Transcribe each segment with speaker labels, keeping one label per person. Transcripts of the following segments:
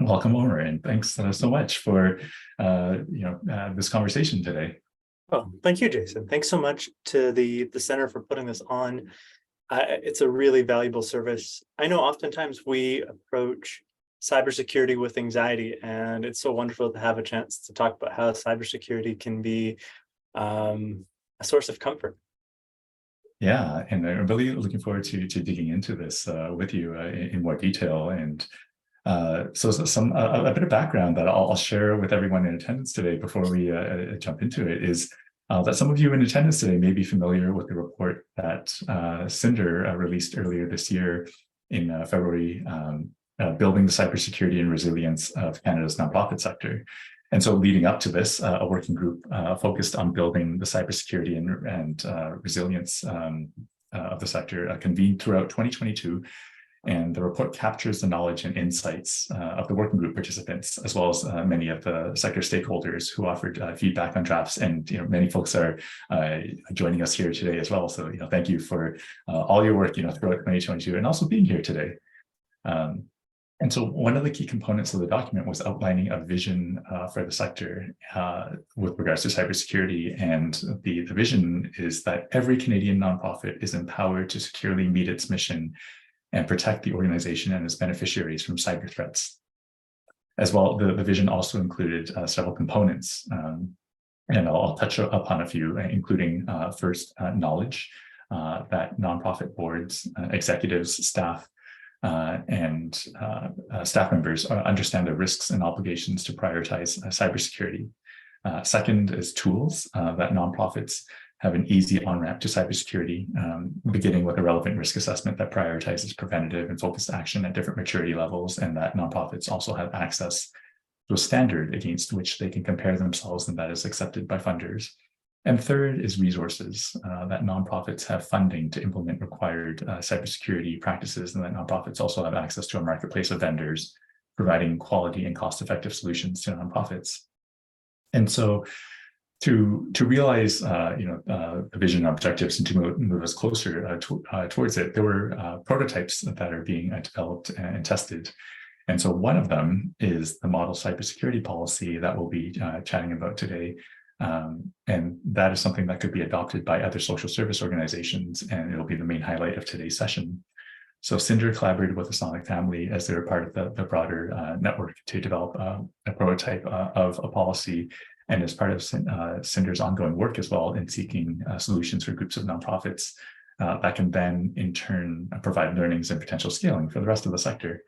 Speaker 1: Welcome, Omar, and thanks so much for this conversation today.
Speaker 2: Oh, thank you, Jason. Thanks so much to the center for putting this on. It's a really valuable service. I know oftentimes we approach cybersecurity with anxiety, and it's so wonderful to have a chance to talk about how cybersecurity can be a source of comfort.
Speaker 1: Yeah, and I'm really looking forward to digging into this with you in more detail. And so a bit of background that I'll share with everyone in attendance today before we jump into it is that some of you in attendance today may be familiar with the report that CCNDR released earlier this year in February, building the cybersecurity and resilience of Canada's nonprofit sector. And so leading up to this, a working group focused on building the cybersecurity and resilience of the sector convened throughout 2022. And the report captures the knowledge and insights of the working group participants, as well as many of the sector stakeholders who offered feedback on drafts. And many folks are joining us here today as well. So thank you for all your work throughout 2022 and also being here today. And so one of the key components of the document was outlining a vision for the sector with regards to cybersecurity. And the vision is that every Canadian nonprofit is empowered to securely meet its mission and protect the organization and its beneficiaries from cyber threats. As well, the vision also included several components, and I'll touch upon a few, including first, knowledge, that nonprofit boards, executives, staff, and staff members understand the risks and obligations to prioritize cybersecurity. Second is tools, that nonprofits have an easy on-ramp to cybersecurity, beginning with a relevant risk assessment that prioritizes preventative and focused action at different maturity levels, and that nonprofits also have access to a standard against which they can compare themselves and that is accepted by funders. And third is resources, that nonprofits have funding to implement required cybersecurity practices, and that nonprofits also have access to a marketplace of vendors providing quality and cost-effective solutions to nonprofits. And so to realize the vision and objectives and to move us closer towards it, there were prototypes that are being developed and tested. And so one of them is the model cybersecurity policy that we'll be chatting about today. And that is something that could be adopted by other social service organizations, and it'll be the main highlight of today's session. So CCNDR collaborated with IslamicFamily as they're part of the broader network to develop a prototype of a policy, and as part of CCNDR's ongoing work as well in seeking solutions for groups of nonprofits that can then in turn provide learnings and potential scaling for the rest of the sector.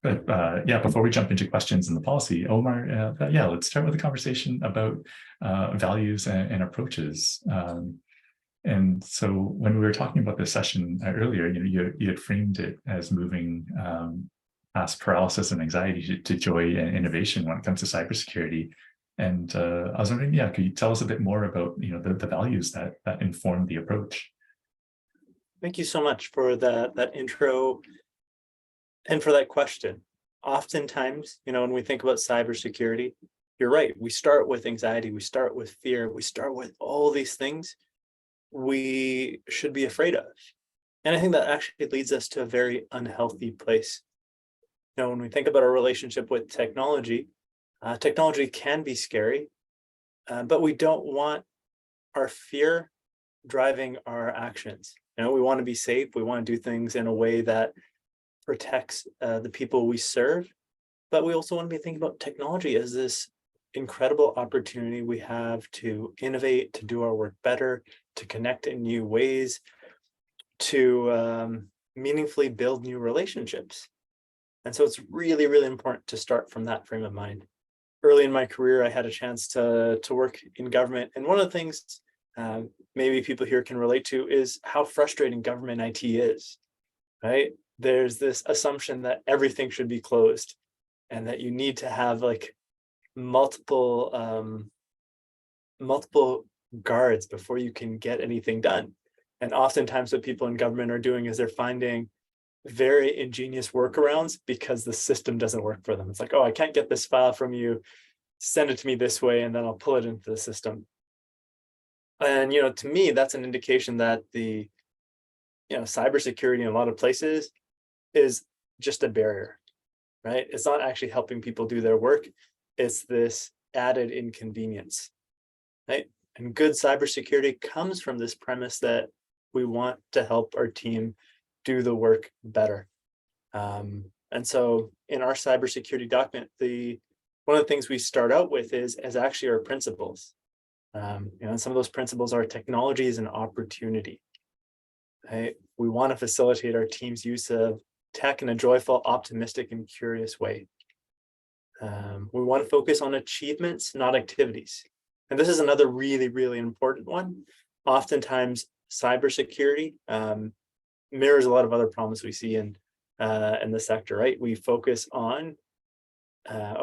Speaker 1: Before we jump into questions in the policy, Omar, let's start with a conversation about values and approaches. And so when we were talking about this session earlier, you had framed it as moving past paralysis and anxiety to joy and innovation when it comes to cybersecurity. And I was wondering, could you tell us a bit more about the values that inform the approach?
Speaker 2: Thank you so much for that intro and for that question. Oftentimes, when we think about cybersecurity, you're right. We start with anxiety, we start with fear, we start with all these things we should be afraid of. And I think that actually leads us to a very unhealthy place. When we think about our relationship with technology, technology can be scary, but we don't want our fear driving our actions. We want to be safe. We want to do things in a way that protects the people we serve, but we also want to be thinking about technology as this incredible opportunity we have to innovate, to do our work better, to connect in new ways, to meaningfully build new relationships. And so it's really, really important to start from that frame of mind. Early in my career, I had a chance to work in government. And one of the things maybe people here can relate to is how frustrating government IT is, right? There's this assumption that everything should be closed and that you need to have multiple guards before you can get anything done. And oftentimes what people in government are doing is they're finding very ingenious workarounds because the system doesn't work for them. It's like, oh, I can't get this file from you, send it to me this way, and then I'll pull it into the system. And, to me, that's an indication that the, cybersecurity in a lot of places is just a barrier. right? It's not actually helping people do their work. It's this added inconvenience, right? And good cybersecurity comes from this premise that we want to help our team do the work better. And so in our cybersecurity document, one of the things we start out with is actually our principles. And some of those principles are technology is an opportunity. Right? We want to facilitate our team's use of tech in a joyful, optimistic, and curious way. We want to focus on achievements, not activities. And this is another really, really important one. Oftentimes, cybersecurity mirrors a lot of other problems we see in the sector, right? We focus on,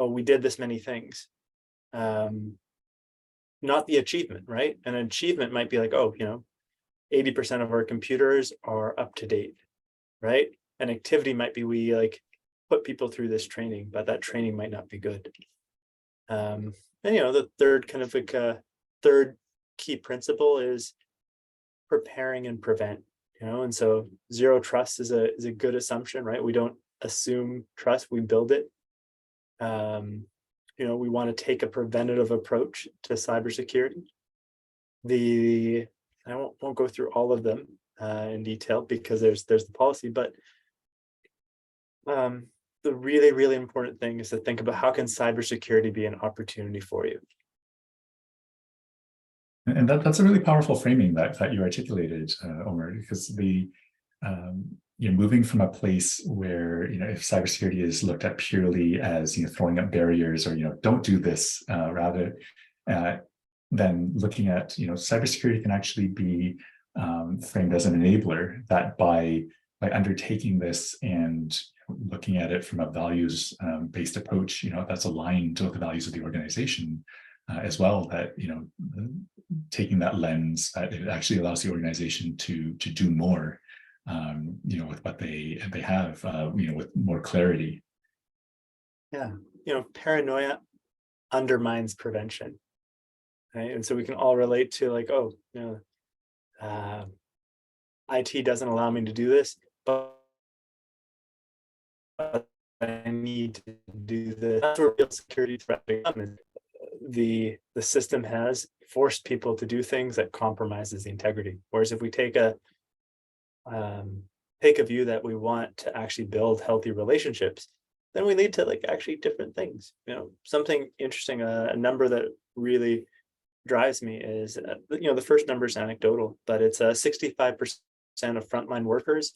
Speaker 2: we did this many things. Not the achievement, right? An achievement might be like, 80% of our computers are up to date, right? An activity might be we like put people through this training, but that training might not be good. And the third kind of like third key principle is preparing and prevent. And so zero trust is a good assumption, right? We don't assume trust, we build it. We want to take a preventative approach to cybersecurity. I won't go through all of them in detail because there's the policy, but the really, really important thing is to think about how can cybersecurity be an opportunity for you.
Speaker 1: And that's a really powerful framing that you articulated, Omar, because moving from a place where if cybersecurity is looked at purely as throwing up barriers or don't do this, rather than looking at cybersecurity can actually be framed as an enabler that by undertaking this and looking at it from a values based approach, that's aligned with the values of the organization as well, that taking that lens, that it actually allows the organization to do more with what they have with more clarity.
Speaker 2: Yeah, paranoia undermines prevention, right? And so we can all relate to like, IT doesn't allow me to do this, but I need to do this. That's where real security threat becomes. The system has forced people to do things that compromises the integrity. Whereas if we take a view that we want to actually build healthy relationships, then we lead to like actually different things. Something interesting, a number that really drives me is, the first number is anecdotal, but it's 65% of frontline workers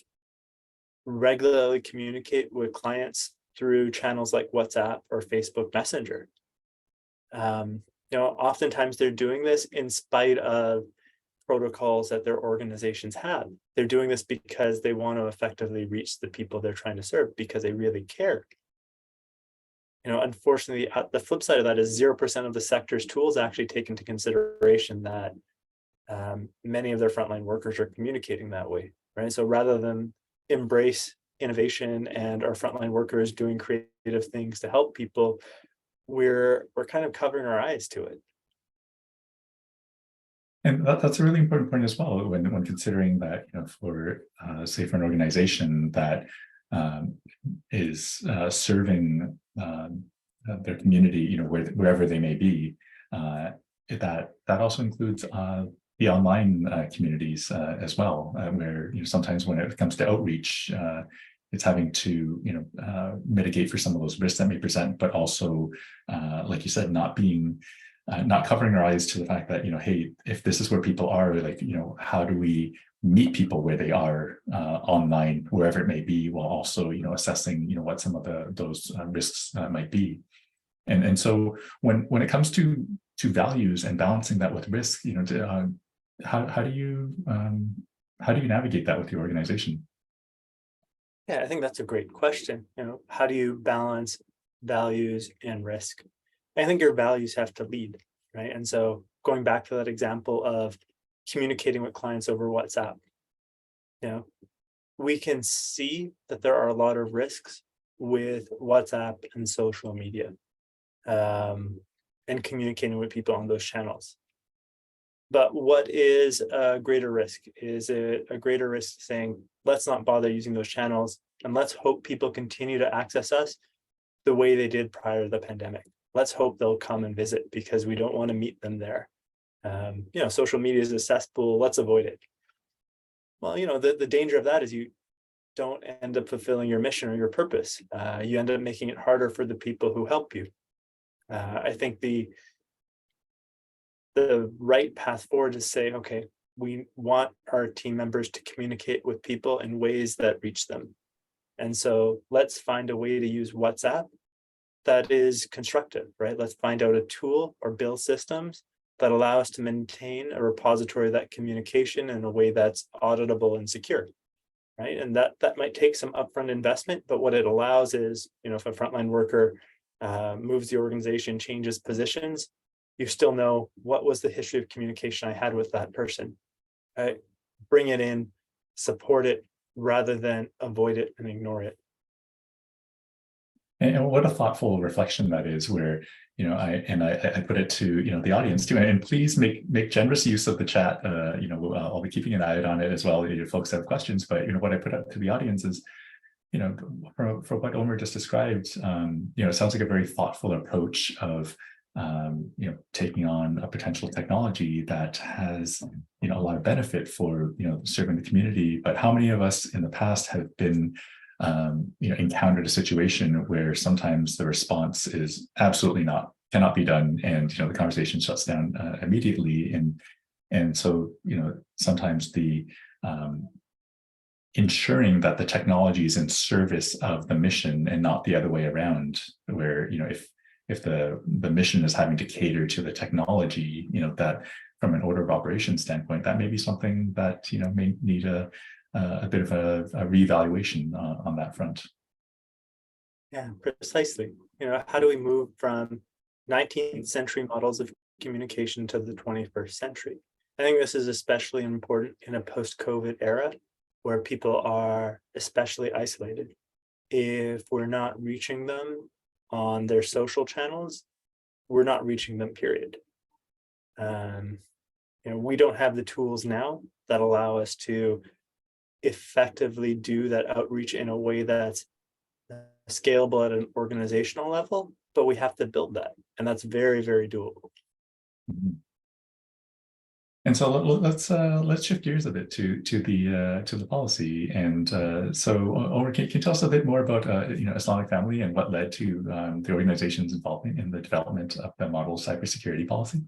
Speaker 2: regularly communicate with clients through channels like WhatsApp or Facebook Messenger. Oftentimes they're doing this in spite of protocols that their organizations have. They're doing this because they want to effectively reach the people they're trying to serve because they really care. Unfortunately, the flip side of that is 0% of the sector's tools actually take into consideration that many of their frontline workers are communicating that way, right? So rather than embrace innovation and our frontline workers doing creative things to help people, we're kind of covering our eyes to it.
Speaker 1: And that's a really important point as well when considering that for say for an organization that is serving their community wherever they may be, that also includes the online communities as well, where sometimes when it comes to outreach, it's having to mitigate for some of those risks that may present, but also like you said, not covering our eyes to the fact that hey, if this is where people are, like how do we meet people where they are online, wherever it may be, while also assessing what some of those risks might be. And so when it comes to values and balancing that with risk, how do you navigate that with your organization?
Speaker 2: Yeah, I think that's a great question. How do you balance values and risk? I think your values have to lead, right? And so going back to that example of communicating with clients over WhatsApp, we can see that there are a lot of risks with WhatsApp and social media, and communicating with people on those channels. But what is a greater risk? Is it a greater risk saying, let's not bother using those channels and let's hope people continue to access us the way they did prior to the pandemic. Let's hope they'll come and visit, because we don't want to meet them there. Social media is a cesspool. Let's avoid it. Well, the danger of that is you don't end up fulfilling your mission or your purpose. You end up making it harder for the people who help you. I think the right path forward is say, okay, we want our team members to communicate with people in ways that reach them. And so let's find a way to use WhatsApp that is constructive, right? Let's find out a tool or build systems that allow us to maintain a repository of that communication in a way that's auditable and secure, right? And that might take some upfront investment, but what it allows is, if a frontline worker moves the organization, changes positions, you still know what was the history of communication I had with that person, right? Bring it in, support it, rather than avoid it and ignore it.
Speaker 1: And what a thoughtful reflection that is, where I put it to the audience too, and please make generous use of the chat. I'll be keeping an eye out on it as well. Your folks have questions, but what I put up to the audience is, for what Omar just described, it sounds like a very thoughtful approach of taking on a potential technology that has a lot of benefit for serving the community. But how many of us in the past have been encountered a situation where sometimes the response is absolutely cannot be done, and the conversation shuts down immediately, and so sometimes the ensuring that the technology is in service of the mission and not the other way around, where if the mission is having to cater to the technology, that from an order of operations standpoint, that may be something that may need a bit of a reevaluation on that front.
Speaker 2: Yeah, precisely. How do we move from 19th century models of communication to the 21st century? I think this is especially important in a post-COVID era where people are especially isolated. If we're not reaching them on their social channels, we're not reaching them, period. We don't have the tools now that allow us to effectively do that outreach in a way that's scalable at an organizational level, but we have to build that, and that's very, very doable.
Speaker 1: Mm-hmm. And so let's shift gears a bit to the policy. And so, Omar, can you tell us a bit more about IslamicFamily and what led to the organization's involvement in the development of the model cybersecurity policy?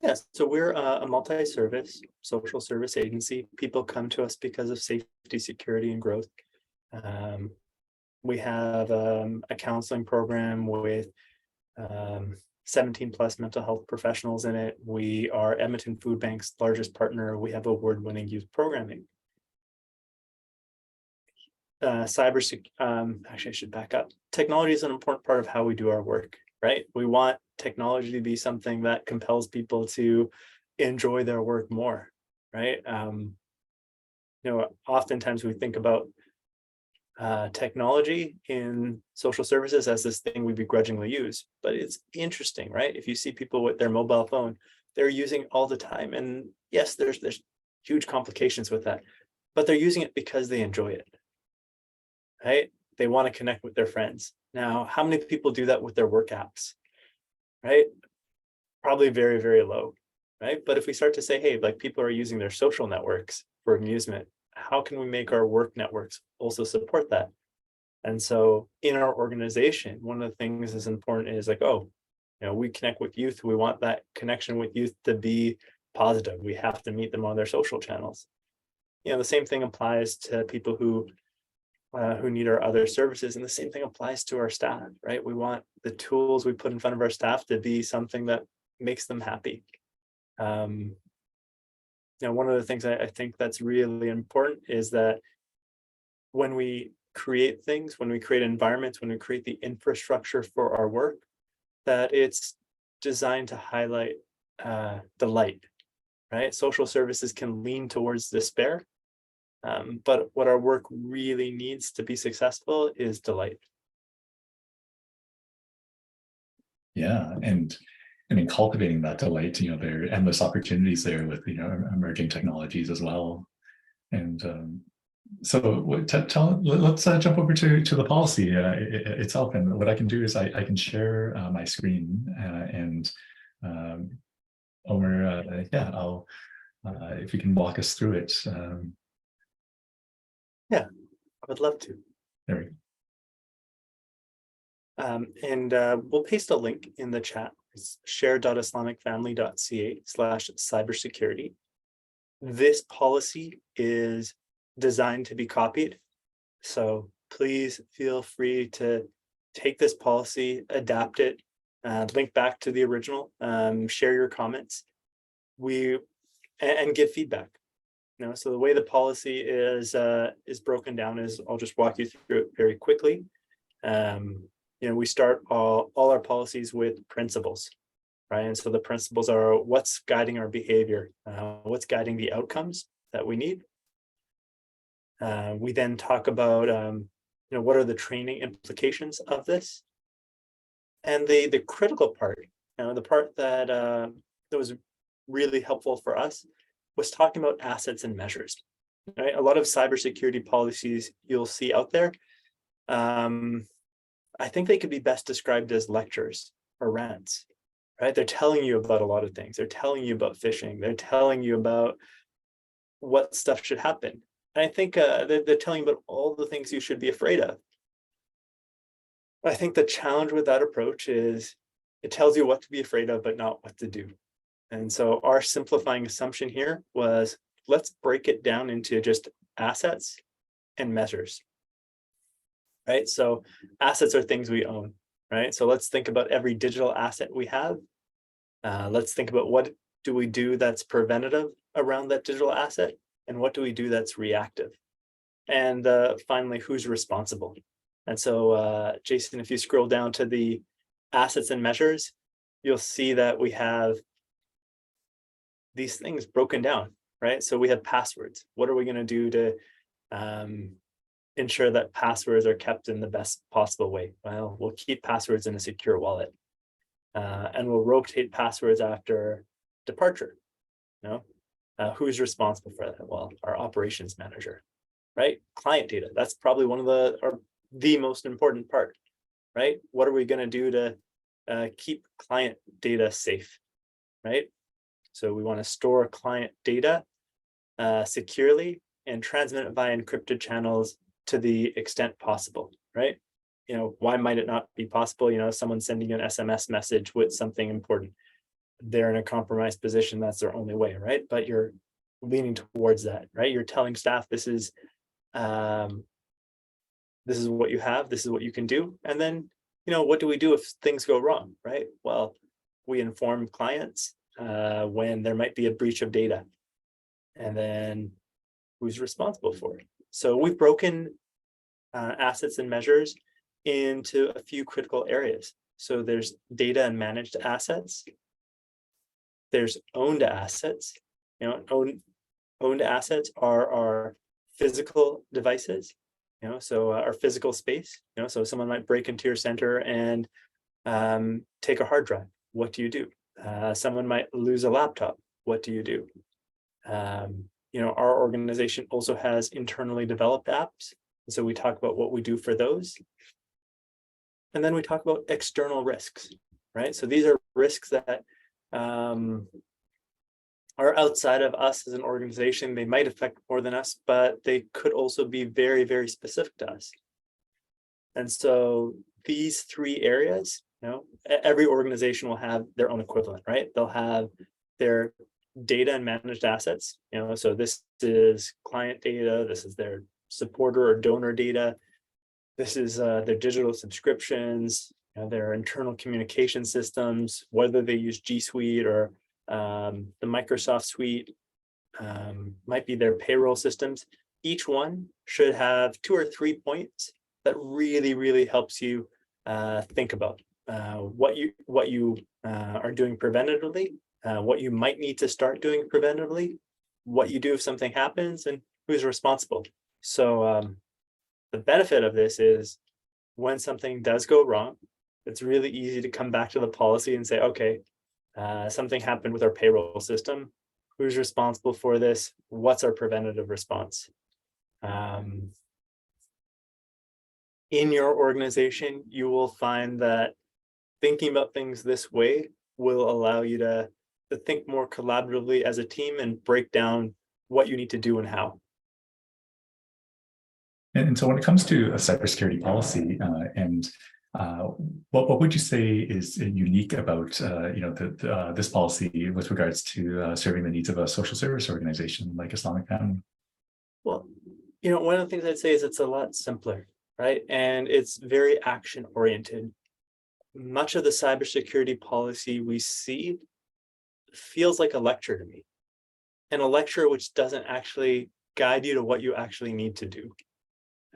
Speaker 2: Yes, so we're a multi-service social service agency. People come to us because of safety, security, and growth. We have a counseling program with 17 plus mental health professionals in it. We are Edmonton Food Bank's largest partner. We have award-winning youth programming. Actually, I should back up. Technology is an important part of how we do our work, right? We want technology to be something that compels people to enjoy their work more, right? Oftentimes we think about technology in social services as this thing we begrudgingly use, but it's interesting, right? If you see people with their mobile phone, they're using it all the time, and yes, there's huge complications with that, but they're using it because they enjoy it, right? They want to connect with their friends. Now, how many people do that with their work apps, right? Probably very, very low, right? But if we start to say, hey, like, people are using their social networks for amusement, how can we make our work networks also support that? And so in our organization, one of the things that's important is like, we connect with youth. We want that connection with youth to be positive. We have to meet them on their social channels. The same thing applies to people who need our other services, and the same thing applies to our staff, right? We want the tools we put in front of our staff to be something that makes them happy. One of the things I think that's really important is that when we create things, when we create environments, when we create the infrastructure for our work, that it's designed to highlight delight, right? Social services can lean towards despair, but what our work really needs to be successful is delight.
Speaker 1: Yeah, and I mean, cultivating that delight, there are endless opportunities there with emerging technologies as well. And Let's jump over to the policy itself. And what I can do is I can share my screen and um, Omer, yeah, I'll if you can walk us through it.
Speaker 2: Yeah, I would love to.
Speaker 1: There we go.
Speaker 2: And we'll paste a link in the chat. It's share.islamicfamily.ca/cybersecurity. This policy is designed to be copied. So please feel free to take this policy, adapt it, link back to the original, share your comments, and give feedback. So the way the policy is broken down is, I'll just walk you through it very quickly. We start all our policies with principles, right? And so the principles are what's guiding our behavior, what's guiding the outcomes that we need. We then talk about, what are the training implications of this? And the critical part, the part that was really helpful for us was talking about assets and measures, right? A lot of cybersecurity policies you'll see out there, I think they could be best described as lectures or rants, right? They're telling you about a lot of things. They're telling you about phishing. They're telling you about what stuff should happen. And I think they're telling you about all the things you should be afraid of. I think the challenge with that approach is it tells you what to be afraid of, but not what to do. And so our simplifying assumption here was, let's break it down into just assets and measures, right? So assets are things we own, right? So let's think about every digital asset we have. Let's think about what do we do that's preventative around that digital asset, and what do we do that's reactive? And finally, who's responsible? And so, Jason, if you scroll down to the assets and measures, you'll see that we have these things broken down, right? So we have passwords. What are we going to do to ensure that passwords are kept in the best possible way? Well, we'll keep passwords in a secure wallet, and we'll rotate passwords after departure. Who's responsible for that? Well, our operations manager, right? Client data. That's probably one of the most important part, right? What are we going to do to keep client data safe, right? So we want to store client data securely and transmit it via encrypted channels to the extent possible, right? Why might it not be possible? Someone sending you an SMS message with something important. They're in a compromised position. That's their only way, right? But you're leaning towards that, right? You're telling staff this is what you have, this is what you can do. And then, what do we do if things go wrong, right? Well, we inform clients when there might be a breach of data, and then who's responsible for it. So we've broken assets and measures into a few critical areas. So there's data and managed assets. There's owned assets. Owned assets are our physical devices. So our physical space. So someone might break into your center and take a hard drive. What do you do? Someone might lose a laptop. What do you do? Our organization also has internally developed apps. So we talk about what we do for those. And then we talk about external risks, right? So these are risks that are outside of us as an organization. They might affect more than us, but they could also be very, very specific to us. And so these three areas, every organization will have their own equivalent, right? They'll have their data and managed assets. So this is client data. This is their supporter or donor data. This is their digital subscriptions, their internal communication systems, whether they use G Suite or the Microsoft Suite, might be their payroll systems. Each one should have 2 or 3 points that really, really helps you think about what you are doing preventatively, what you might need to start doing preventatively, what you do if something happens, and who's responsible. So the benefit of this is when something does go wrong, it's really easy to come back to the policy and say, okay, something happened with our payroll system. Who's responsible for this? What's our preventative response? In your organization, you will find that thinking about things this way will allow you to think more collaboratively as a team and break down what you need to do and how.
Speaker 1: And so when it comes to a cybersecurity policy, what would you say is unique about this policy with regards to serving the needs of a social service organization like Islamic Family?
Speaker 2: Well, one of the things I'd say is it's a lot simpler, right? And it's very action oriented. Much of the cybersecurity policy we see feels like a lecture to me, and a lecture which doesn't actually guide you to what you actually need to do,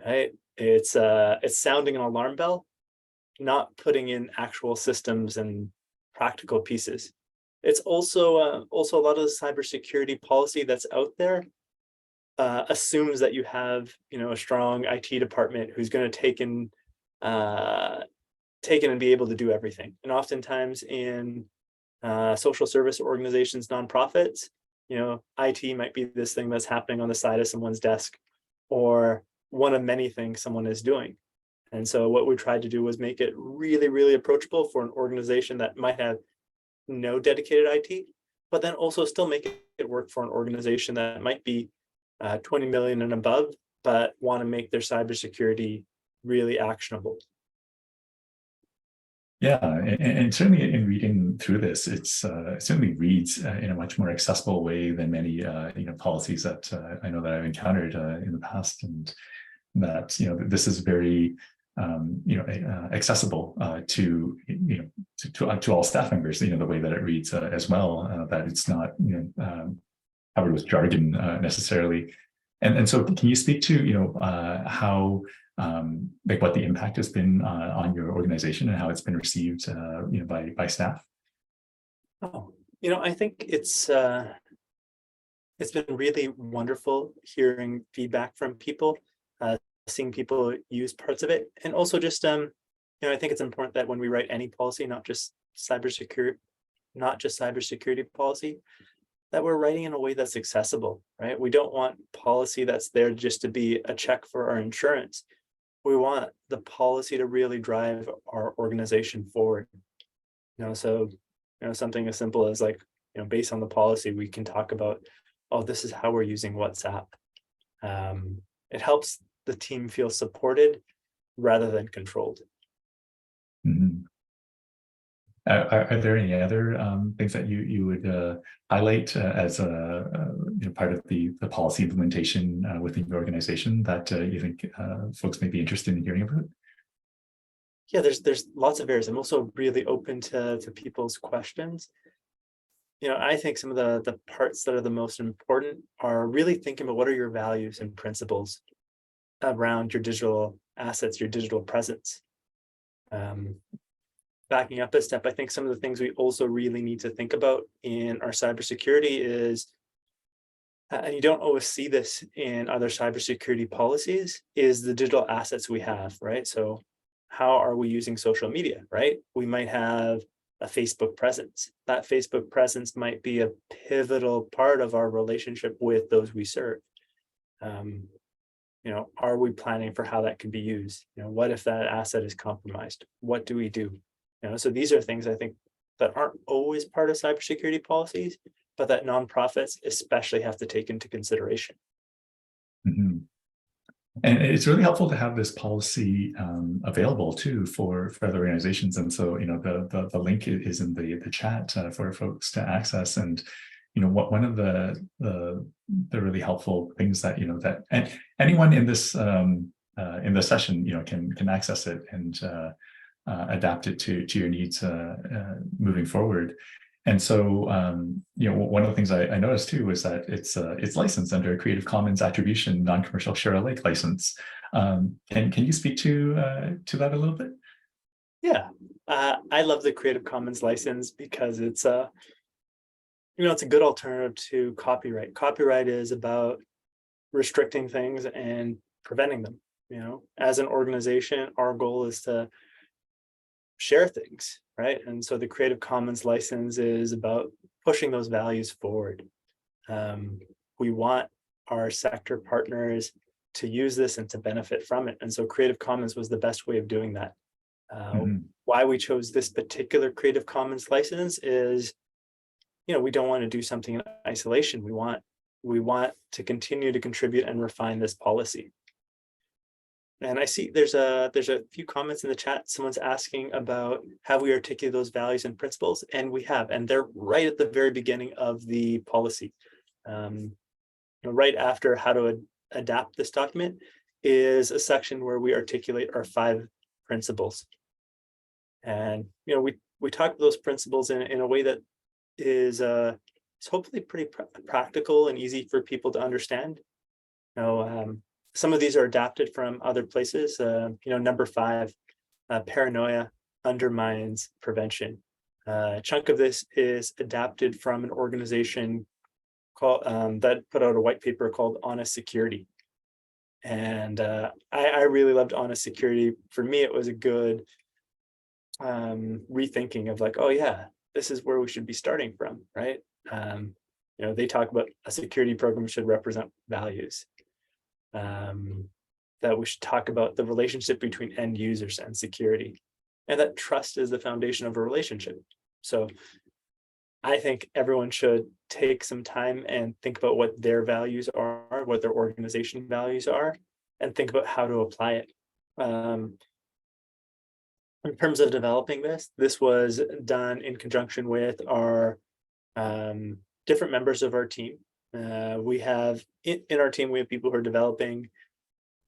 Speaker 2: right? It's sounding an alarm bell, not putting in actual systems and practical pieces. It's also a lot of the cybersecurity policy that's out there assumes that you have a strong IT department who's going to take in and be able to do everything. And oftentimes in social service organizations, nonprofits, IT might be this thing that's happening on the side of someone's desk, or one of many things someone is doing. And so what we tried to do was make it really, really approachable for an organization that might have no dedicated IT, but then also still make it work for an organization that might be 20 million and above, but want to make their cybersecurity really actionable.
Speaker 1: Yeah, and certainly in reading through this, it certainly reads in a much more accessible way than many policies that I know that I've encountered in the past, and that this is very accessible to all staff members. The way that it reads as well, that it's not covered with jargon necessarily. And so, can you speak to how what the impact has been on your organization and how it's been received by staff?
Speaker 2: Oh, I think it's been really wonderful hearing feedback from people, seeing people use parts of it, and also just I think it's important that when we write any policy, not just cybersecurity policy, that we're writing in a way that's accessible, right? We don't want policy that's there just to be a check for our insurance. We want the policy to really drive our organization forward. So something as simple as based on the policy, we can talk about, oh, this is how we're using WhatsApp. It helps the team feel supported rather than controlled.
Speaker 1: Mm-hmm. Are there any other things that you would highlight as a part of the policy implementation within your organization that you think folks may be interested in hearing about?
Speaker 2: Yeah, there's lots of areas. I'm also really open to people's questions. I think some of the parts that are the most important are really thinking about what are your values and principles around your digital assets, your digital presence. Backing up a step, I think some of the things we also really need to think about in our cybersecurity is, and you don't always see this in other cybersecurity policies, is the digital assets we have, right? So how are we using social media, right? We might have a Facebook presence. That Facebook presence might be a pivotal part of our relationship with those we serve. Are we planning for how that can be used? What if that asset is compromised? What do we do? So these are things I think that aren't always part of cybersecurity policies, but that nonprofits especially have to take into consideration.
Speaker 1: Mm-hmm. And it's really helpful to have this policy available too for other organizations. And so, the link is in the chat for folks to access. And one of the really helpful things that and anyone in this session can access it and adapt it to your needs moving forward. And so, one of the things I noticed too was that it's licensed under a Creative Commons Attribution Non-Commercial Share Alike license. Can you speak to that a little bit?
Speaker 2: Yeah, I love the Creative Commons license because it's it's a good alternative to copyright. Copyright is about restricting things and preventing them. As an organization, our goal is to share things, right? And so the Creative Commons license is about pushing those values forward. We want our sector partners to use this and to benefit from it. And so Creative Commons was the best way of doing that. Why we chose this particular Creative Commons license is, we don't want to do something in isolation. We want to continue to contribute and refine this policy. And I see there's a few comments in the chat. Someone's asking about have we articulated those values and principles, and we have, and they're right at the very beginning of the policy. Right after how to adapt this document is a section where we articulate our 5 principles. And we talk about those principles in a way that is hopefully pretty practical and easy for people to understand. Some of these are adapted from other places. Number 5, paranoia undermines prevention. A chunk of this is adapted from an organization called that put out a white paper called Honest Security. And I really loved Honest Security. For me, it was a good rethinking of like, oh yeah, this is where we should be starting from, right? They talk about a security program should represent values. That we should talk about the relationship between end users and security, and that trust is the foundation of a relationship. So I think everyone should take some time and think about what their values are, what their organization values are, and think about how to apply it. In terms of developing this was done in conjunction with our different members of our team. We have in our team, we have people who are developing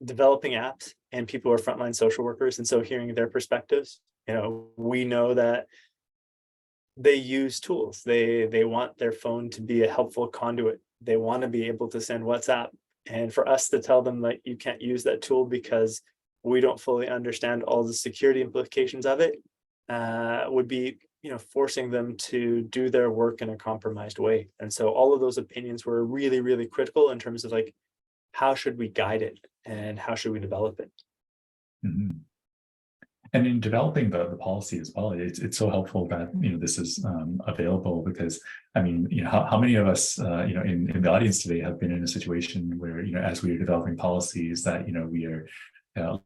Speaker 2: apps and people who are frontline social workers. And so hearing their perspectives, we know that they use tools. They want their phone to be a helpful conduit. They want to be able to send WhatsApp. And for us to tell them that you can't use that tool because we don't fully understand all the security implications of it would be forcing them to do their work in a compromised way. And so all of those opinions were really, really critical in terms of like, how should we guide it and how should we develop it?
Speaker 1: Mm-hmm. And in developing the policy as well, it's so helpful that this is available, because I mean, how many of us in the audience today have been in a situation where as we are developing policies that we are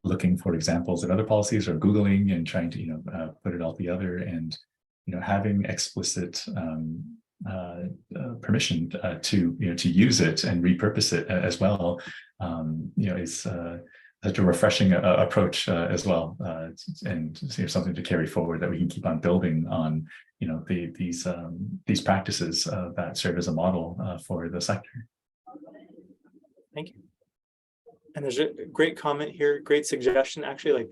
Speaker 1: looking for examples of other policies or Googling and trying to put it all together, and having explicit permission to use it and repurpose it as well is such a refreshing approach as well, and something to carry forward that we can keep on building on these practices that serve as a model for the sector.
Speaker 2: Thank you. And there's a great comment here, great suggestion. Actually, like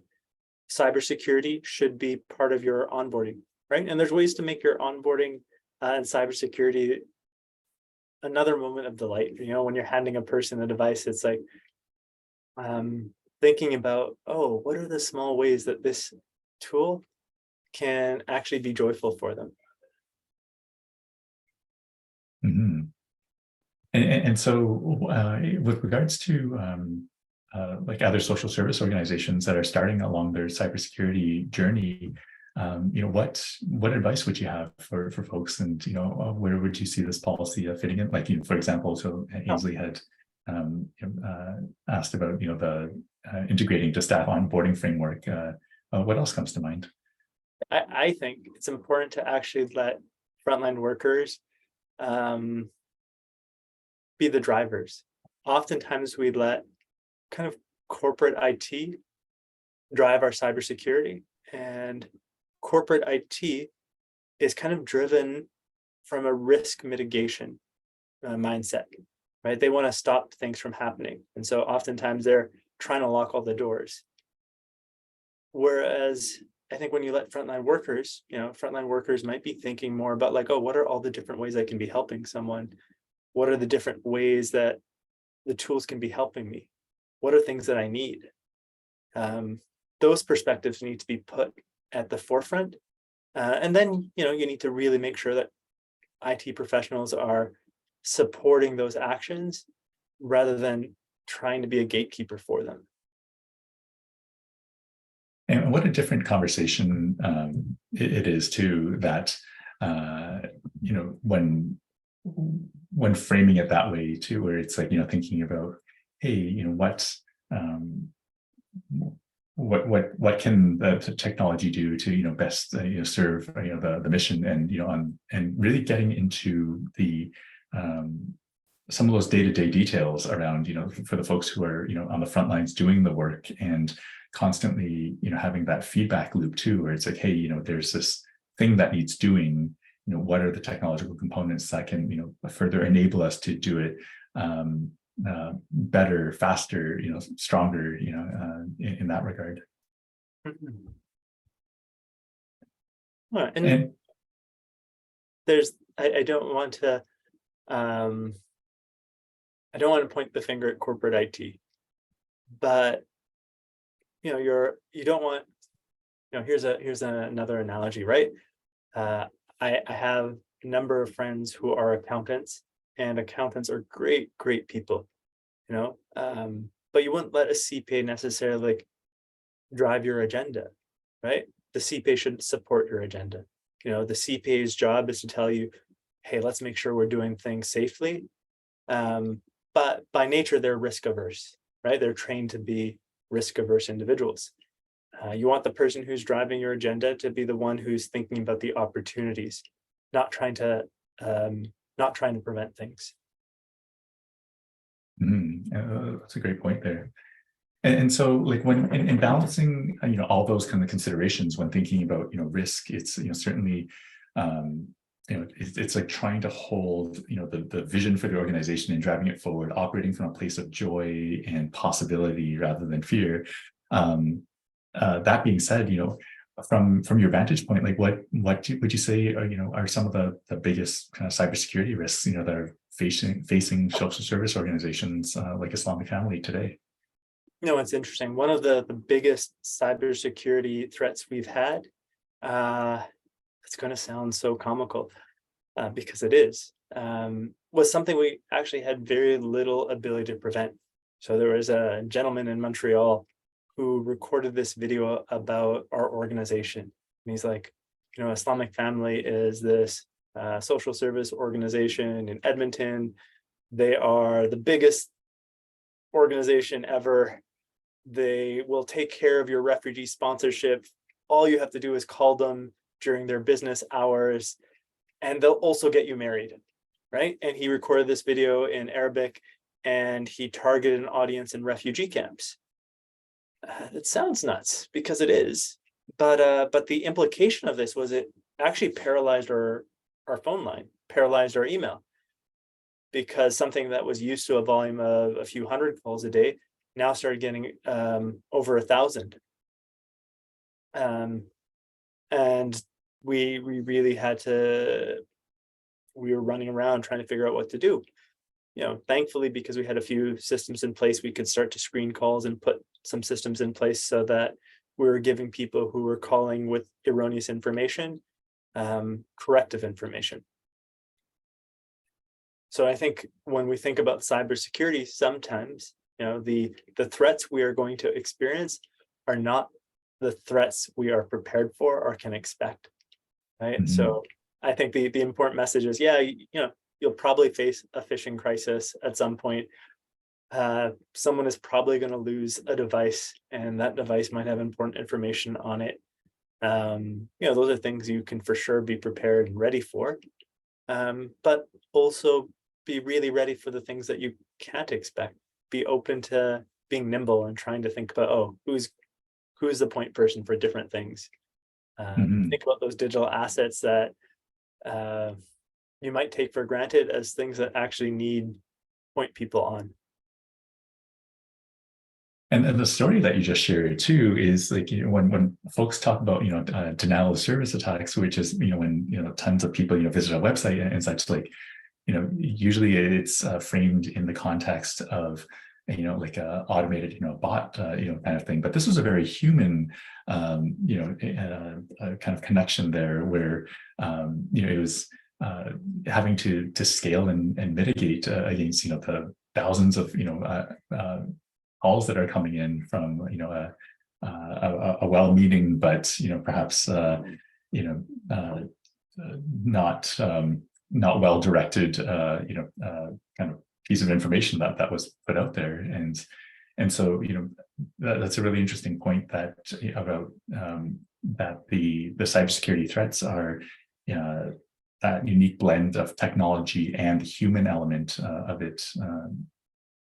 Speaker 2: cybersecurity should be part of your onboarding, right? And there's ways to make your onboarding and cybersecurity another moment of delight. When you're handing a person a device, it's like thinking about, oh, what are the small ways that this tool can actually be joyful for them?
Speaker 1: Mm-hmm. And so with regards to like other social service organizations that are starting along their cybersecurity journey, what advice would you have for folks, and where would you see this policy fitting in? Like, for example, so Ainsley had asked about the integrating to staff onboarding framework. What else comes to mind?
Speaker 2: I think it's important to actually let frontline workers be the drivers. Oftentimes we let kind of corporate IT drive our cybersecurity, and corporate IT is kind of driven from a risk mitigation mindset, right? They want to stop things from happening. And so oftentimes they're trying to lock all the doors. Whereas I think when you let frontline workers might be thinking more about like, oh, what are all the different ways I can be helping someone? What are the different ways that the tools can be helping me? What are things that I need? Those perspectives need to be put at the forefront. And then, you need to really make sure that IT professionals are supporting those actions rather than trying to be a gatekeeper for them.
Speaker 1: And what a different conversation it is too, that when framing it that way too, where it's like thinking about hey, what can the technology do to best serve the mission, and and really getting into the some of those day-to-day details around for the folks who are on the front lines doing the work, and constantly having that feedback loop too, where it's like, hey, there's this thing that needs doing, what are the technological components that can further enable us to do it better, faster, stronger, in that regard.
Speaker 2: Well, and
Speaker 1: And
Speaker 2: there's I don't want to point the finger at corporate IT, but you don't want, here's another analogy, right? I have a number of friends who are accountants, and accountants are great people, but you wouldn't let a CPA necessarily drive your agenda, right? The CPA should support your agenda. The CPA's job is to tell you, hey, let's make sure we're doing things safely. But by nature, they're risk averse, right? They're trained to be risk averse individuals. You want the person who's driving your agenda to be the one who's thinking about the opportunities, not trying to prevent things.
Speaker 1: That's a great point there. And so, like, when in balancing, all those kind of considerations when thinking about, risk, it's, certainly, it's like trying to hold, the vision for the organization and driving it forward, operating from a place of joy and possibility rather than fear. That being said, from your vantage point, like, what would you say are some of the biggest kind of cybersecurity risks, that are facing social service organizations like IslamicFamily today?
Speaker 2: It's interesting. One of the biggest cybersecurity threats we've had, it's going to sound so comical, because it is, was something we actually had very little ability to prevent. So there was a gentleman in Montreal who recorded this video about our organization. And he's like, IslamicFamily is this social service organization in Edmonton. They are the biggest organization ever. They will take care of your refugee sponsorship. All you have to do is call them during their business hours, and they'll also get you married, right? And he recorded this video in Arabic, and he targeted an audience in refugee camps. It sounds nuts, because it is, but the implication of this was it actually paralyzed our phone line, paralyzed our email, because something that was used to a volume of a few hundred calls a day now started getting over 1,000. And we really had to, we were running around trying to figure out what to do. Thankfully, because we had a few systems in place, we could start to screen calls and put some systems in place so that we were giving people who were calling with erroneous information corrective information. So I think when we think about cybersecurity, sometimes the threats we are going to experience are not the threats we are prepared for or can expect, right? Mm-hmm. So I think the important message is, you'll probably face a phishing crisis at some point. Someone is probably going to lose a device, and that device might have important information on it. Those are things you can for sure be prepared and ready for, but also be really ready for the things that you can't expect. Be open to being nimble and trying to think about, who's the point person for different things. Think about those digital assets that you might take for granted as things that actually need point people on.
Speaker 1: And the story that you just shared too is like, when folks talk about, denial of service attacks, which is, when, tons of people, visit our website and such, like, usually it's framed in the context of, like a automated, bot, kind of thing. But this was a very human, kind of connection there where, it was having to scale and mitigate against, the thousands of, calls that are coming in from, a well-meaning, but, perhaps, not well-directed, kind of piece of information that was put out there. And so, that's a really interesting point that about that the cybersecurity threats are that unique blend of technology and the human element of it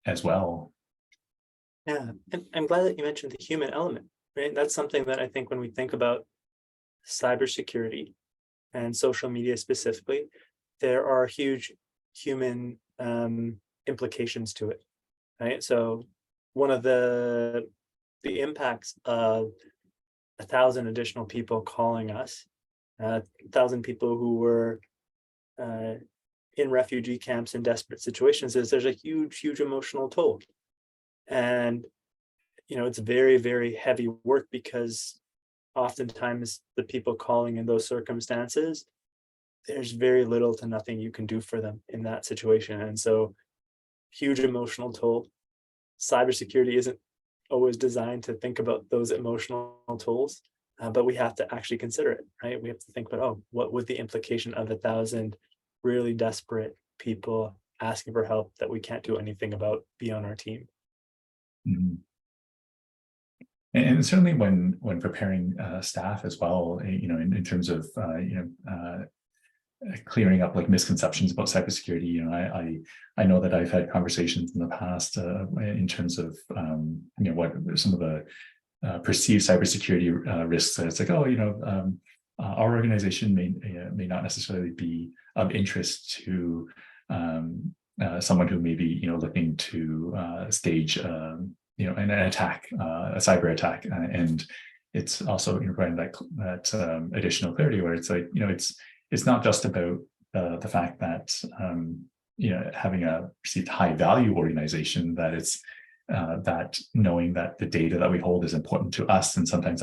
Speaker 1: as well.
Speaker 2: Yeah, and I'm glad that you mentioned the human element, right? That's something that I think when we think about cybersecurity and social media specifically, there are huge human implications to it, right? So one of the impacts of 1,000 additional people calling us, 1,000 people who were in refugee camps in desperate situations, is there's a huge emotional toll. And it's very, very heavy work, because oftentimes the people calling in those circumstances, there's very little to nothing you can do for them in that situation. And so huge emotional toll. Cybersecurity isn't always designed to think about those emotional tolls, but we have to actually consider it, right? We have to think about, oh, what would the implication of 1,000 really desperate people asking for help that we can't do anything about be on our team?
Speaker 1: Mm-hmm. And certainly when preparing staff as well, in terms of clearing up like misconceptions about cybersecurity. I know that I've had conversations in the past in terms of what some of the perceived cybersecurity risks. It's like, our organization may not necessarily be of interest to someone who may be looking to stage an attack, a cyber attack, and it's also providing that additional clarity where it's like it's not just about the fact that having a perceived high value organization, that it's that knowing that the data that we hold is important to us, and sometimes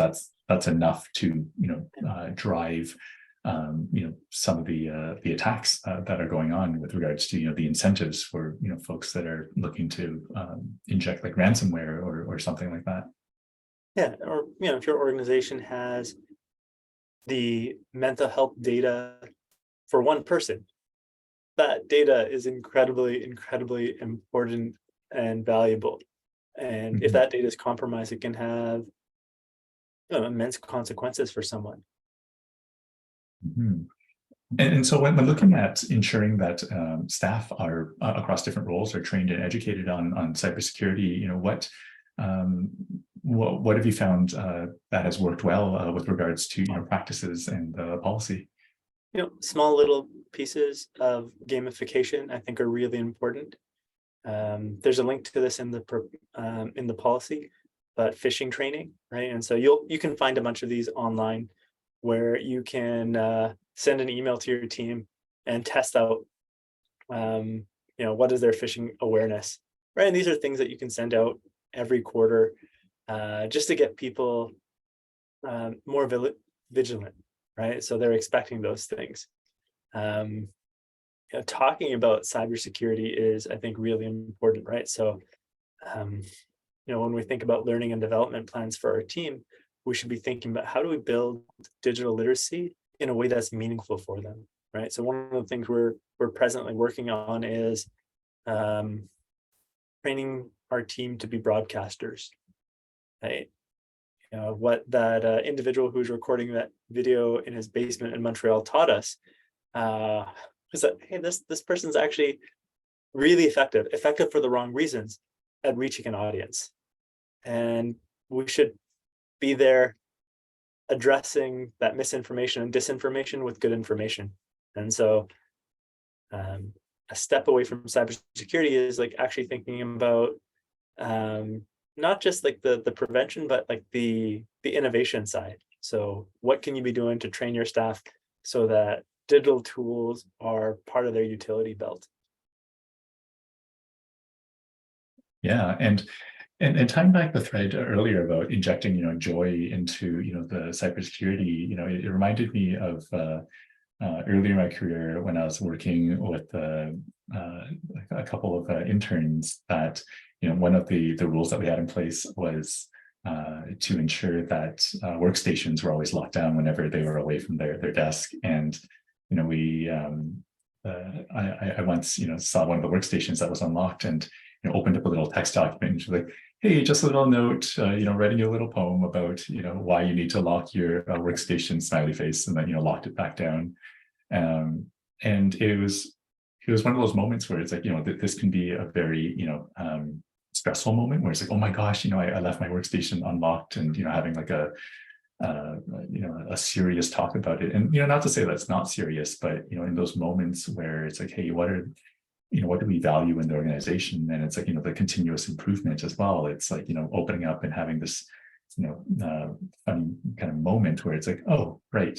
Speaker 1: that's enough to drive some of the attacks that are going on with regards to the incentives for folks that are looking to inject like ransomware or something like that.
Speaker 2: Yeah, or if your organization has the mental health data for one person, that data is incredibly important and valuable. And if that data is compromised, it can have immense consequences for someone.
Speaker 1: Mm-hmm. And so when looking at ensuring that staff are across different roles are trained and educated on cybersecurity, what have you found that has worked well with regards to practices and policy?
Speaker 2: Small little pieces of gamification I think are really important. There's a link to this in the policy, but phishing training, right? And so you can find a bunch of these online where you can send an email to your team and test out, what is their phishing awareness, right? And these are things that you can send out every quarter, just to get people more vigilant, right? So they're expecting those things. Talking about cybersecurity is, I think, really important, right? So, when we think about learning and development plans for our team, we should be thinking about how do we build digital literacy in a way that's meaningful for them, right? So one of the things we're presently working on is training our team to be broadcasters, right? What that individual who's recording that video in his basement in Montreal taught us is that, hey, this person's actually really effective for the wrong reasons at reaching an audience. And we should be there addressing that misinformation and disinformation with good information. And so a step away from cybersecurity is like actually thinking about not just like the prevention, but like the innovation side. So what can you be doing to train your staff so that digital tools are part of their utility belt?
Speaker 1: Yeah, and tying back the thread earlier about injecting joy into the cybersecurity, it reminded me of earlier in my career when I was working with a couple of interns, that one of the rules that we had in place was to ensure that workstations were always locked down whenever they were away from their desk. And we I once, saw one of the workstations that was unlocked and, opened up a little text document and she was like, hey, just a little note, writing you a little poem about, why you need to lock your workstation, smiley face, and then, locked it back down. And it was one of those moments where it's like, this can be a very, stressful moment where it's like, oh my gosh, I left my workstation unlocked, and, having like a serious talk about it. And, not to say that's not serious, but, in those moments where it's like, hey, what do we value in the organization? And it's like, the continuous improvement as well. It's like, opening up and having this, funny kind of moment where it's like, oh, right,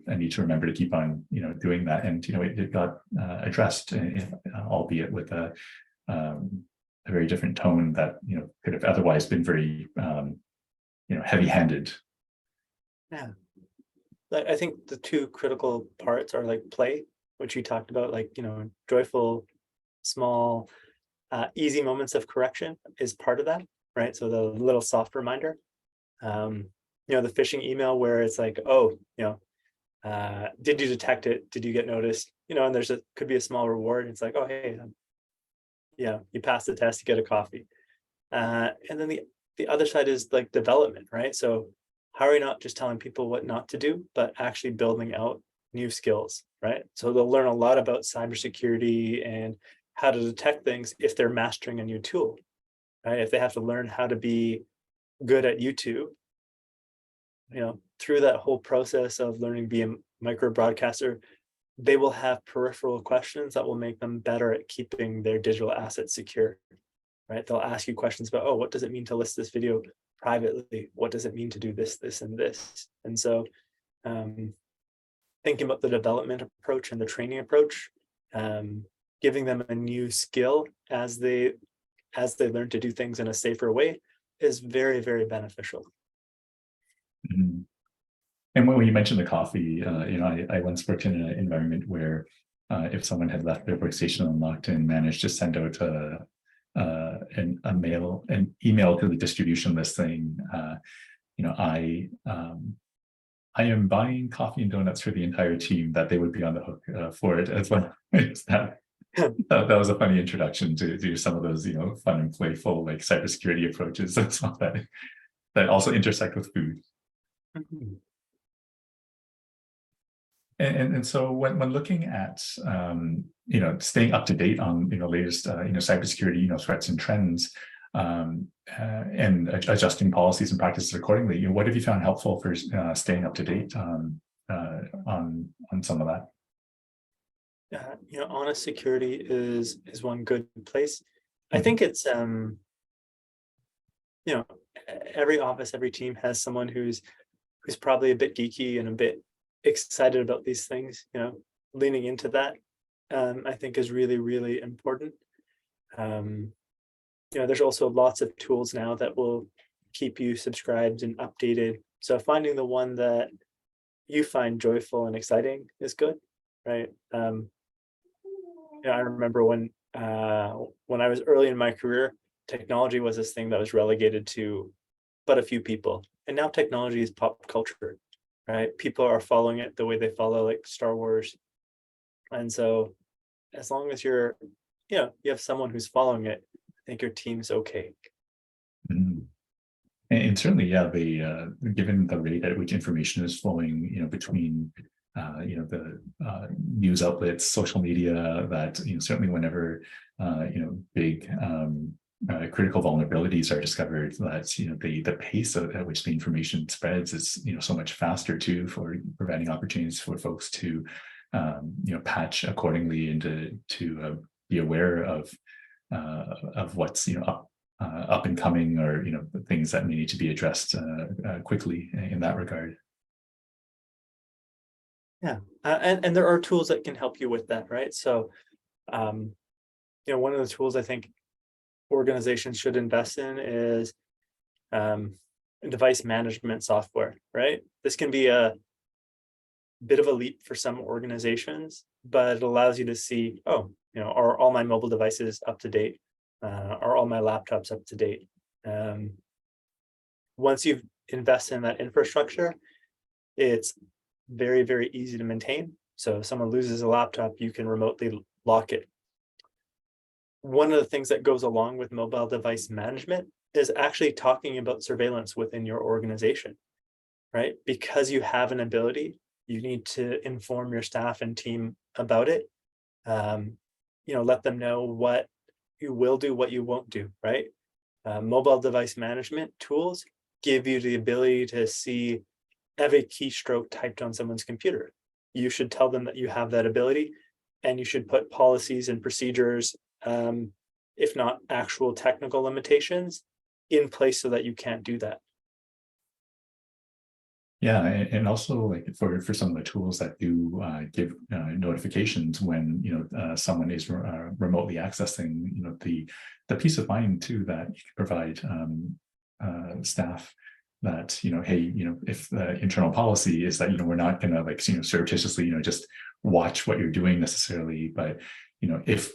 Speaker 1: I need to remember to keep on, doing that. And, it got addressed, albeit with a very different tone that, could have otherwise been very, heavy-handed.
Speaker 2: Yeah. I think the two critical parts are like play, which you talked about, like, joyful, small, easy moments of correction is part of that, right? So the little soft reminder, the phishing email where it's like, oh, did you detect it? Did you get noticed? And could be a small reward. It's like, oh, hey, you passed the test, you get a coffee. And then the other side is like development, right? So how are we not just telling people what not to do, but actually building out new skills, right? So they'll learn a lot about cybersecurity and how to detect things if they're mastering a new tool, right? If they have to learn how to be good at YouTube, through that whole process of learning to be a micro broadcaster, they will have peripheral questions that will make them better at keeping their digital assets secure, right? They'll ask you questions about, oh, what does it mean to list this video privately? What does it mean to do this, this, and this? And so thinking about the development approach and the training approach, giving them a new skill as they learn to do things in a safer way is very, very beneficial.
Speaker 1: Mm-hmm. And when you mentioned the coffee, I once worked in an environment where if someone had left their workstation unlocked and managed to send out an email to the distribution list saying, I am buying coffee and donuts for the entire team, that they would be on the hook for it as well. that was a funny introduction to some of those, fun and playful like cybersecurity approaches as well that also intersect with food.
Speaker 2: Mm-hmm.
Speaker 1: And so when looking at staying up to date on latest cybersecurity cybersecurity, and trends, and adjusting policies and practices accordingly, what have you found helpful for staying up to date on some of that?
Speaker 2: Honest security is one good place. I think it's every office, every team has someone who's probably a bit geeky and a bit excited about these things. Leaning into that, I think, is really, really important. There's also lots of tools now that will keep you subscribed and updated. So finding the one that you find joyful and exciting is good, right? I remember when I was early in my career, technology was this thing that was relegated to but a few people. And now technology is pop culture, right? People are following it the way they follow like Star Wars. And so as long as you have someone who's following it, I think your team's okay.
Speaker 1: Mm-hmm. And certainly, yeah, given the rate at which information is flowing, between the news outlets, social media, that certainly whenever big critical vulnerabilities are discovered, that the pace at which the information spreads is so much faster too, for providing opportunities for folks to patch accordingly and to be aware of what's up and coming, or things that may need to be addressed quickly in that regard.
Speaker 2: Yeah, and there are tools that can help you with that, right? So, one of the tools I think organizations should invest in is device management software, right? This can be a bit of a leap for some organizations, but it allows you to see, are all my mobile devices up to date? Are all my laptops up to date? Once you've invested in that infrastructure, it's very, very easy to maintain. So if someone loses a laptop, you can remotely lock it. One of the things that goes along with mobile device management is actually talking about surveillance within your organization, right? Because you have an ability, you need to inform your staff and team about it. Let them know what you will do, what you won't do, right? Mobile device management tools give you the ability to see every keystroke typed on someone's computer. You should tell them that you have that ability, and you should put policies and procedures, if not actual technical limitations, in place so that you can't do that.
Speaker 1: Yeah, and also like for some of the tools that do give notifications when someone is remotely accessing, the peace of mind too that you can provide staff that hey, if the internal policy is that we're not going to like surreptitiously just watch what you're doing necessarily, but if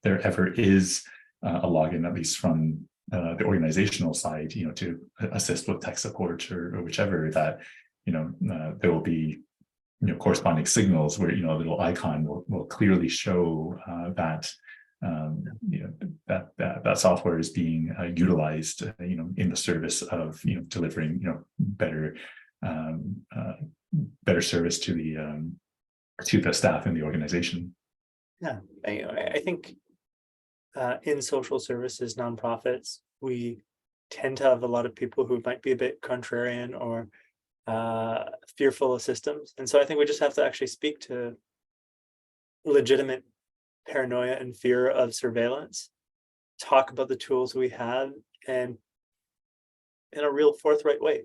Speaker 1: there ever is a login, at least from the organizational side, to assist with tech support or whichever, that there will be corresponding signals where a little icon will clearly show that that software is being utilized in the service of delivering better service to the staff in the organization.
Speaker 2: Yeah, I think in social services nonprofits, we tend to have a lot of people who might be a bit contrarian or fearful of systems. And so I think we just have to actually speak to legitimate paranoia and fear of surveillance, talk about the tools we have, and in a real forthright way.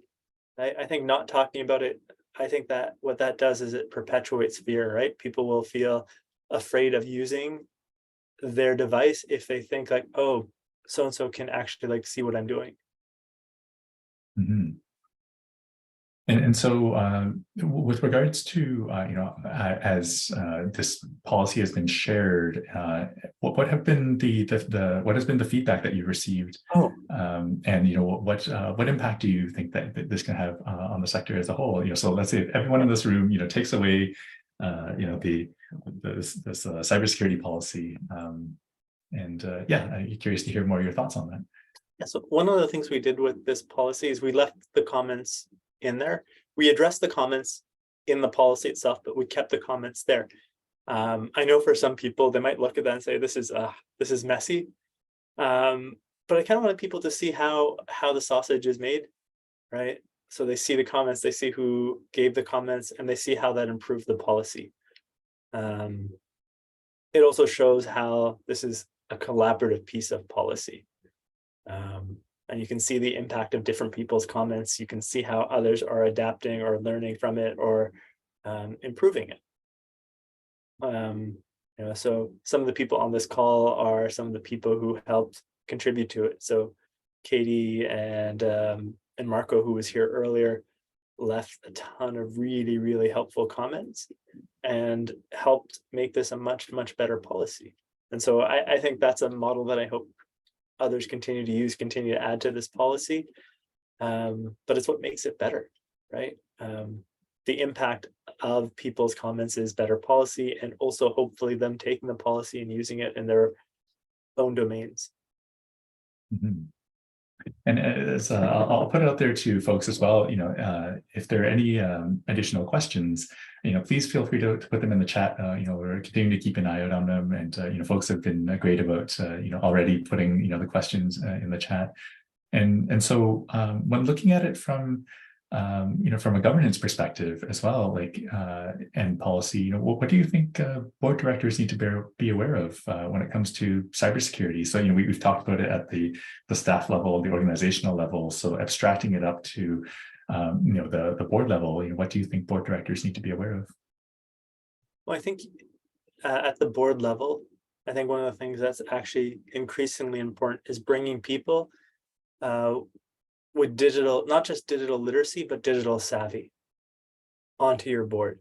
Speaker 2: I think not talking about it, I think that what that does is it perpetuates fear, right? People will feel afraid of using their device if they think like, oh, so-and-so can actually like see what I'm doing.
Speaker 1: Mm-hmm. And so with regards to, as this policy has been shared, what have been what has been the feedback that you've received?
Speaker 2: Oh,
Speaker 1: and what impact do you think that this can have on the sector as a whole? So let's say if everyone in this room, takes away, this cybersecurity policy, I'm curious to hear more of your thoughts on that.
Speaker 2: yeah. So one of the things we did with this policy is we left the comments in there. We addressed the comments in the policy itself, but we kept the comments there. I know for some people, they might look at that and say, this is messy. But I kind of wanted people to see how the sausage is made, right? So they see the comments, they see who gave the comments, and they see how that improved the policy. It also shows how this is a collaborative piece of policy. And you can see the impact of different people's comments. You can see how others are adapting or learning from it or improving it. So some of the people on this call are some of the people who helped contribute to it. So Katie and Marco, who was here earlier, left a ton of really, really helpful comments and helped make this a much, much better policy. And so I think that's a model that I hope others continue to use, continue to add to this policy. But it's what makes it better, right? The impact of people's comments is better policy, and also hopefully them taking the policy and using it in their own domains.
Speaker 1: Mm-hmm. And as I'll put it out there to folks as well, if there are any additional questions, please feel free to put them in the chat. We're continuing to keep an eye out on them, and folks have been great about already putting the questions in the chat. And so when looking at it from from a governance perspective as well, like and policy, what do you think board directors need to be aware of when it comes to cybersecurity? So we've talked about it at the staff level, the organizational level. So abstracting it up to the board level, what do you think board directors need to be aware of?
Speaker 2: Well, I think at the board level, I think one of the things that's actually increasingly important is bringing people with digital, not just digital literacy, but digital savvy onto your board.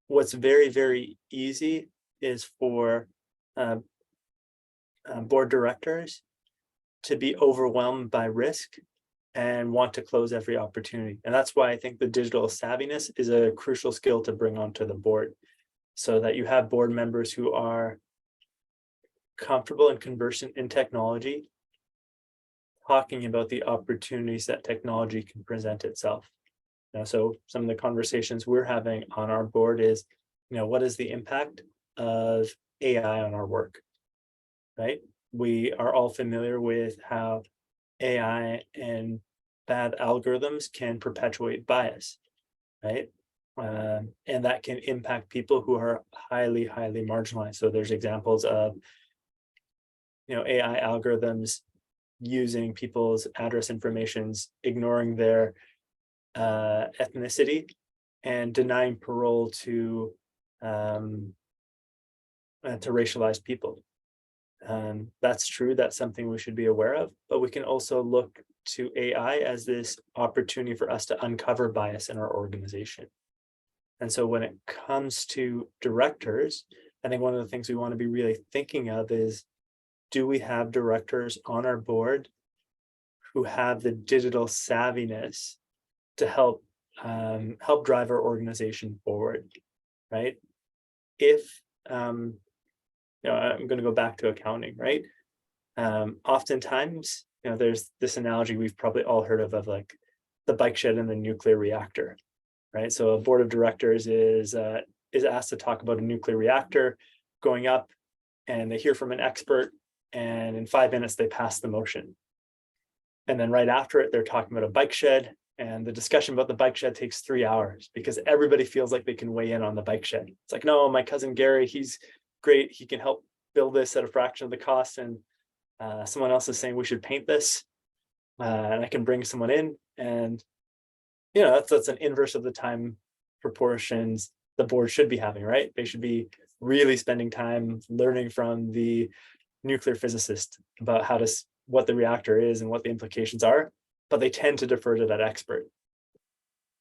Speaker 2: What's very, very easy is for board directors to be overwhelmed by risk and want to close every opportunity. And that's why I think the digital savviness is a crucial skill to bring onto the board, so that you have board members who are comfortable and conversant in technology, talking about the opportunities that technology can present itself. So some of the conversations we're having on our board is, what is the impact of AI on our work, right? We are all familiar with how AI and bad algorithms can perpetuate bias, right? And that can impact people who are highly, highly marginalized. So there's examples of, AI algorithms using people's address informations, ignoring their ethnicity, and denying parole to racialized people. That's true. That's something we should be aware of. But we can also look to AI as this opportunity for us to uncover bias in our organization. And so when it comes to directors, I think one of the things we want to be really thinking of is, do we have directors on our board who have the digital savviness to help drive our organization forward, right? If I'm going to go back to accounting, right? Oftentimes, there's this analogy we've probably all heard of like the bike shed and the nuclear reactor, right? So a board of directors is asked to talk about a nuclear reactor going up, and they hear from an expert, and in 5 minutes they pass the motion. And then right after it, they're talking about a bike shed, and the discussion about the bike shed takes 3 hours because everybody feels like they can weigh in on the bike shed. It's like, no, my cousin Gary, he's great. He can help build this at a fraction of the cost. And someone else is saying we should paint this, and I can bring someone in. And, that's an inverse of the time proportions the board should be having, right? They should be really spending time learning from the nuclear physicist about what the reactor is and what the implications are, but they tend to defer to that expert.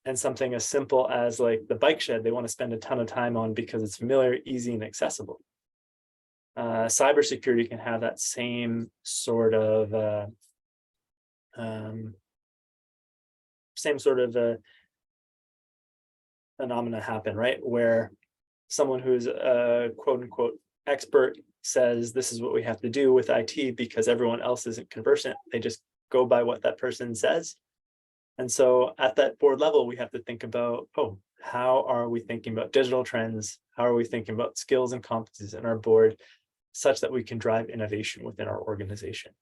Speaker 2: And something as simple as like the bike shed, they want to spend a ton of time on because it's familiar, easy, and accessible. Cybersecurity can have that same sort of phenomena happen, right? Where someone who's a quote unquote expert says this is what we have to do with IT because everyone else isn't conversant. They just go by what that person says. And so at that board level, we have to think about, how are we thinking about digital trends? How are we thinking about skills and competencies in our board such that we can drive innovation within our organization?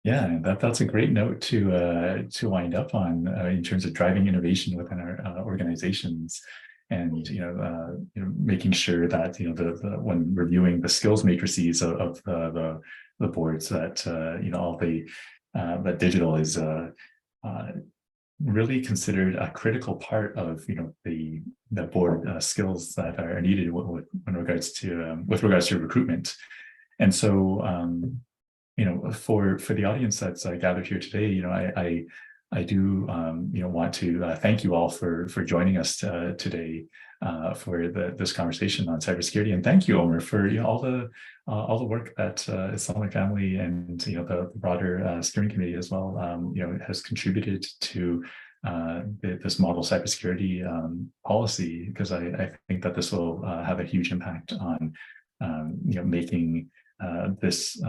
Speaker 1: Yeah, and that's a great note to wind up on in terms of driving innovation within our organizations. And making sure that when reviewing the skills matrices of the boards, that all that digital is really considered a critical part of the board skills that are needed with regards to recruitment. And so for the audience that's gathered here today, I do want to thank you all for joining us today for this conversation on cybersecurity, and thank you, Omar, for all the work that IslamicFamily and the broader steering committee as well has contributed to this model cybersecurity policy, because I think that this will have a huge impact on making this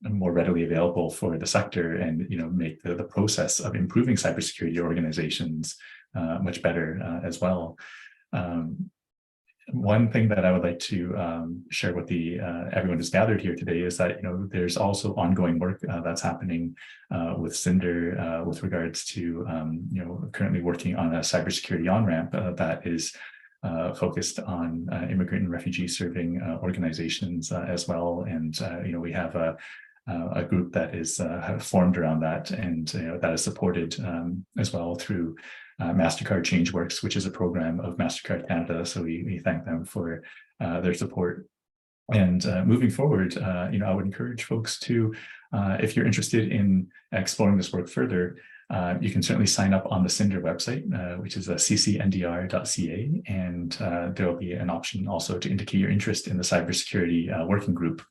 Speaker 1: more readily available for the sector, and make the process of improving cybersecurity organizations much better as well. One thing that I would like to share with everyone who's gathered here today is that there's also ongoing work that's happening with Cinder with regards to currently working on a cybersecurity on-ramp that is focused on immigrant and refugee serving organizations as well. And we have a group that is formed around that, and that is supported as well through MasterCard ChangeWorks, which is a program of MasterCard Canada. So we thank them for their support. And moving forward, I would encourage folks to, if you're interested in exploring this work further, you can certainly sign up on the Cinder website, which is ccndr.ca, and there will be an option also to indicate your interest in the cybersecurity working group.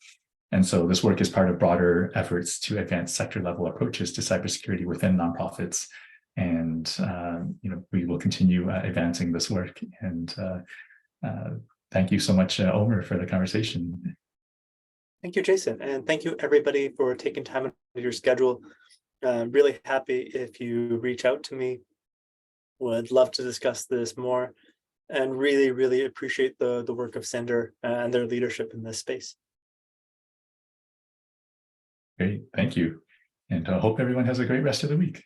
Speaker 1: And so this work is part of broader efforts to advance sector-level approaches to cybersecurity within nonprofits. And we will continue advancing this work. And thank you so much, Omar, for the conversation.
Speaker 2: Thank you, Jason. And thank you, everybody, for taking time out of your schedule. I'm really happy if you reach out to me. Would love to discuss this more, and really, really appreciate the work of Cinder and their leadership in this space.
Speaker 1: Great, thank you. And I hope everyone has a great rest of the week.